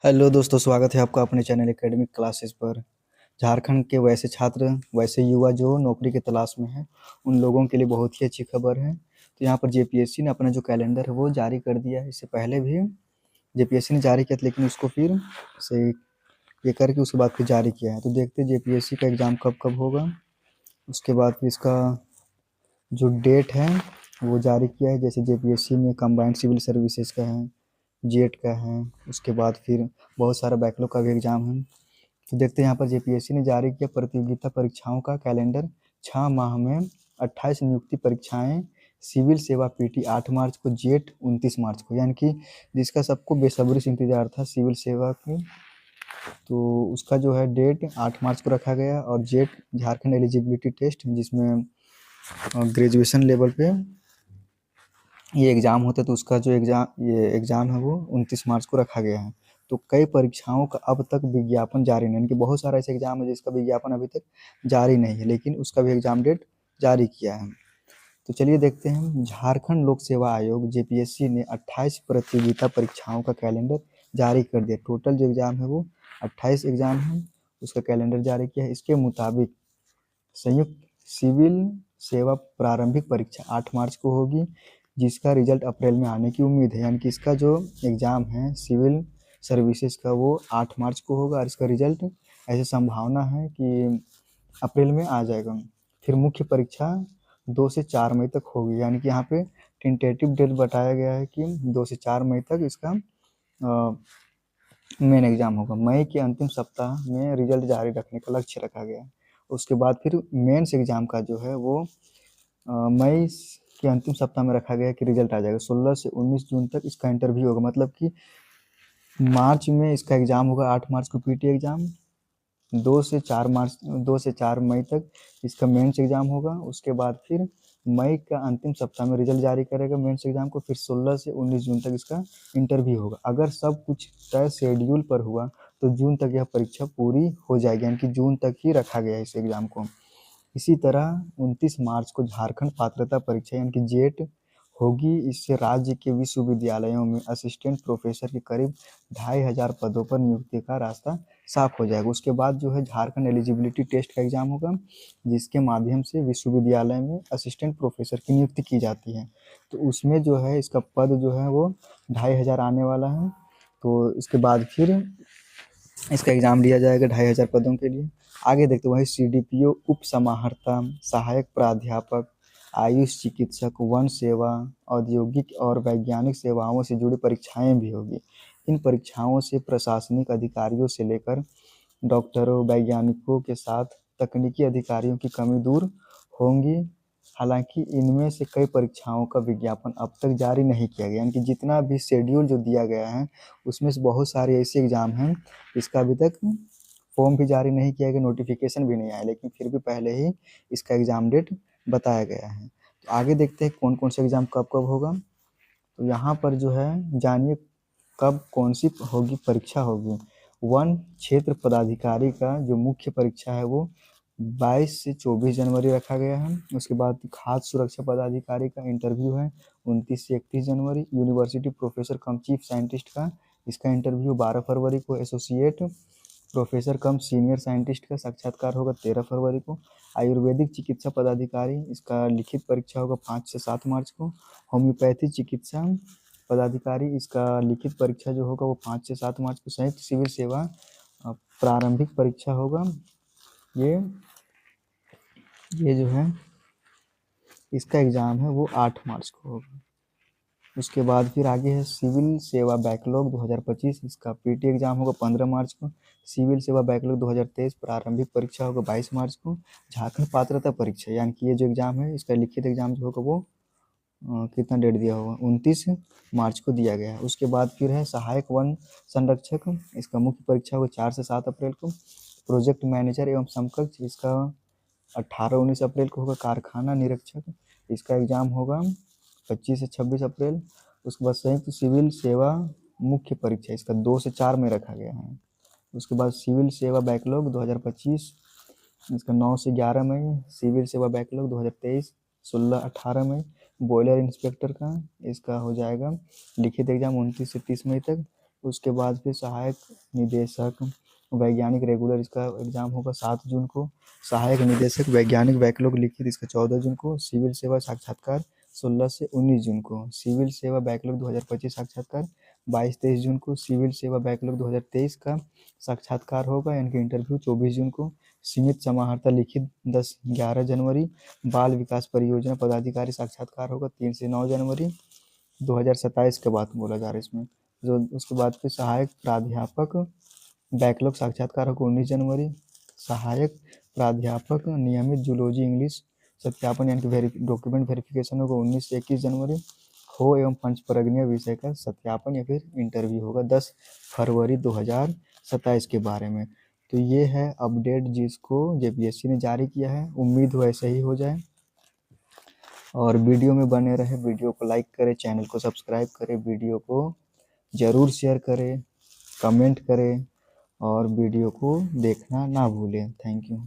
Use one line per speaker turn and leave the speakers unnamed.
Hello दोस्तों, स्वागत है आपका अपने चैनल एकेडमिक क्लासेस पर। झारखंड के वैसे छात्र, वैसे युवा जो नौकरी की तलाश में हैं, उन लोगों के लिए बहुत ही अच्छी खबर है। तो यहाँ पर जेपीएससी ने अपना जो कैलेंडर है वो जारी कर दिया है। इससे पहले भी जेपीएससी ने जारी किया था, लेकिन उसको फिर से ये करके उसके बाद फिर जारी किया है। तो देखते हैं जेपीएससी का एग्ज़ाम कब कब होगा। उसके बाद फिर इसका जो डेट है वो जारी किया है। जैसे जेपीएससी में कंबाइंड सिविल सर्विसेज का है, जेट का है, उसके बाद फिर बहुत सारा बैकलॉग का भी एग्ज़ाम है। तो देखते हैं यहाँ पर जेपीएससी ने जारी किया प्रतियोगिता परीक्षाओं का कैलेंडर। 6 माह में 28 नियुक्ति परीक्षाएं। सिविल सेवा पीटी 8 मार्च को, जेट 29 मार्च को, यानी कि जिसका सबको बेसब्री से इंतजार था सिविल सेवा की, तो उसका जो है डेट 8 मार्च को रखा गया। और जेट झारखंड एलिजिबिलिटी टेस्ट, जिसमें ग्रेजुएशन लेवल पे ये एग्ज़ाम होता है, तो उसका जो एग्ज़ाम है वो 29 मार्च को रखा गया है। तो कई परीक्षाओं का अब तक विज्ञापन जारी नहीं है, यानी कि बहुत सारा ऐसे एग्ज़ाम है जिसका विज्ञापन अभी तक जारी नहीं है, लेकिन उसका भी एग्ज़ाम डेट जारी किया है। तो चलिए देखते हैं। झारखंड लोक सेवा आयोग जेपीएससी ने 28 प्रतियोगिता परीक्षाओं का कैलेंडर जारी कर दिया। टोटल जो एग्ज़ाम है वो 28 एग्ज़ाम है, उसका कैलेंडर जारी किया है। इसके मुताबिक संयुक्त सिविल सेवा प्रारंभिक परीक्षा 8 मार्च को होगी, जिसका रिजल्ट अप्रैल में आने की उम्मीद है। यानी कि इसका जो एग्ज़ाम है सिविल सर्विसेज का वो 8 मार्च को होगा, और इसका रिजल्ट ऐसे संभावना है कि अप्रैल में आ जाएगा। फिर मुख्य परीक्षा 2 से 4 मई तक होगी, यानी कि यहाँ पे टेंटेटिव डेट बताया गया है कि 2 से 4 मई तक इसका मेन एग्ज़ाम होगा। मई के अंतिम सप्ताह में रिजल्ट जारी रखने का लक्ष्य रखा गया है। उसके बाद फिर मेंस एग्ज़ाम का जो है वो मई के अंतिम सप्ताह में रखा गया है कि रिजल्ट आ जाएगा। 16 से 19 जून तक इसका इंटरव्यू होगा, मतलब कि मार्च में इसका एग्ज़ाम होगा, 8 मार्च को पीटी एग्ज़ाम, 2 से 4 मई तक इसका मेंस एग्ज़ाम होगा। उसके बाद फिर मई का अंतिम सप्ताह में रिजल्ट जारी करेगा मेंस एग्ज़ाम को। फिर 16 से 19 जून तक इसका इंटरव्यू होगा। अगर सब कुछ तय शेड्यूल पर हुआ तो जून तक यह परीक्षा पूरी हो जाएगी, यानी कि जून तक ही रखा गया है इस एग्ज़ाम को। इसी तरह 29 मार्च को झारखंड पात्रता परीक्षा यानी कि जेट होगी। इससे राज्य के विश्वविद्यालयों में असिस्टेंट प्रोफेसर के करीब 2500 पदों पर नियुक्ति का रास्ता साफ हो जाएगा। उसके बाद जो है झारखंड एलिजिबिलिटी टेस्ट का एग्ज़ाम होगा, जिसके माध्यम से विश्वविद्यालय में असिस्टेंट प्रोफेसर की नियुक्ति की जाती है। तो उसमें जो है इसका पद जो है वो 2500 आने वाला है। तो इसके बाद फिर इसका एग्ज़ाम लिया जाएगा 2500 पदों के लिए। आगे देखते वहीं सीडीपीओ, उप समाहर्ता, सहायक प्राध्यापक, आयुष चिकित्सक, वन सेवा, औद्योगिक और वैज्ञानिक सेवाओं से जुड़ी परीक्षाएं भी होगी। इन परीक्षाओं से प्रशासनिक अधिकारियों से लेकर डॉक्टरों, वैज्ञानिकों के साथ तकनीकी अधिकारियों की कमी दूर होंगी। हालांकि इनमें से कई परीक्षाओं का विज्ञापन अब तक जारी नहीं किया गया, यानी कि जितना भी शेड्यूल जो दिया गया है उसमें से बहुत सारे ऐसे एग्ज़ाम हैं इसका अभी तक फॉर्म भी जारी नहीं किया गया, नोटिफिकेशन भी नहीं आया, लेकिन फिर भी पहले ही इसका एग्ज़ाम डेट बताया गया है। तो आगे देखते हैं कौन कौन से एग्ज़ाम कब कब होगा। तो यहाँ पर जो है जानिए कब कौन सी होगी परीक्षा होगी। वन क्षेत्र पदाधिकारी का जो मुख्य परीक्षा है वो 22 से 24 जनवरी रखा गया है। उसके बाद खाद्य सुरक्षा पदाधिकारी का इंटरव्यू है 29 से 31 जनवरी। यूनिवर्सिटी प्रोफेसर कम चीफ साइंटिस्ट का इसका इंटरव्यू 12 फरवरी को। एसोसिएट प्रोफेसर कम सीनियर साइंटिस्ट का साक्षात्कार होगा 13 फरवरी को। आयुर्वेदिक चिकित्सा पदाधिकारी इसका लिखित परीक्षा होगा 5 से 7 मार्च को। होम्योपैथी चिकित्सा पदाधिकारी इसका लिखित परीक्षा जो होगा वो 5 से 7 मार्च को। संयुक्त सिविल सेवा प्रारंभिक परीक्षा होगा, ये जो है इसका एग्ज़ाम है वो 8 मार्च को होगा। उसके बाद फिर आगे है सिविल सेवा बैकलॉग 2025, इसका पीटी एग्ज़ाम होगा 15 मार्च को। सिविल सेवा बैकलॉग 2023 प्रारंभिक परीक्षा होगा 22 मार्च को। झारखंड पात्रता परीक्षा यानी कि ये जो एग्ज़ाम है इसका लिखित एग्ज़ाम जो होगा वो कितना डेट दिया होगा 29 मार्च को दिया गया है। उसके बाद फिर है सहायक वन संरक्षक, इसका मुख्य परीक्षा होगा 4 से 7 अप्रैल को। प्रोजेक्ट मैनेजर एवं समकक्ष इसका 18-19 अप्रैल को होगा। कारखाना निरीक्षक इसका एग्ज़ाम होगा 25 से 26 अप्रैल। उसके बाद संयुक्त सिविल सेवा मुख्य परीक्षा इसका 2 से 4 में रखा गया है। उसके बाद सिविल सेवा बैकलॉग 2025 इसका 9 से 11 मई। सिविल सेवा बैकलॉग 2023 16-18 मई। बॉयलर इंस्पेक्टर का इसका हो जाएगा लिखित एग्ज़ाम 29 से 30 मई तक। उसके बाद फिर सहायक निदेशक वैज्ञानिक रेगुलर इसका एग्ज़ाम होगा 7 जून को। सहायक निदेशक वैज्ञानिक बैकलॉग लिखित इसका 14 जून को। सिविल सेवा साक्षात्कार 16 से 19 जून को। सिविल सेवा बैकलॉग 2025 साक्षात्कार 22-23 जून को। सिविल सेवा बैकलॉग 2023 का साक्षात्कार होगा यानी कि इंटरव्यू 24 जून को। सीमित समाहर्ता लिखित 10-11 जनवरी। बाल विकास परियोजना पदाधिकारी साक्षात्कार होगा 3 से 9 जनवरी 2027 के बाद बोला जा रहा है इसमें। जो उसके बाद फिर सहायक प्राध्यापक बैकलॉग साक्षात्कार होगा 19 जनवरी। सहायक प्राध्यापक नियमित जूलॉजी इंग्लिश सत्यापन यानी कि डॉक्यूमेंट वेरिफिकेशन होगा 19 से 21 जनवरी। खो एवं पंचपरगनीय विषय का सत्यापन या फिर इंटरव्यू होगा 10 फरवरी 2027 के बारे में। तो ये है अपडेट जिसको जेपीएससी ने जारी किया है। उम्मीद हो ऐसे ही हो जाए और वीडियो में बने रहे। वीडियो को लाइक करें, चैनल को सब्सक्राइब करें, वीडियो को ज़रूर शेयर करें, कमेंट करें और वीडियो को देखना ना भूलें। Thank you.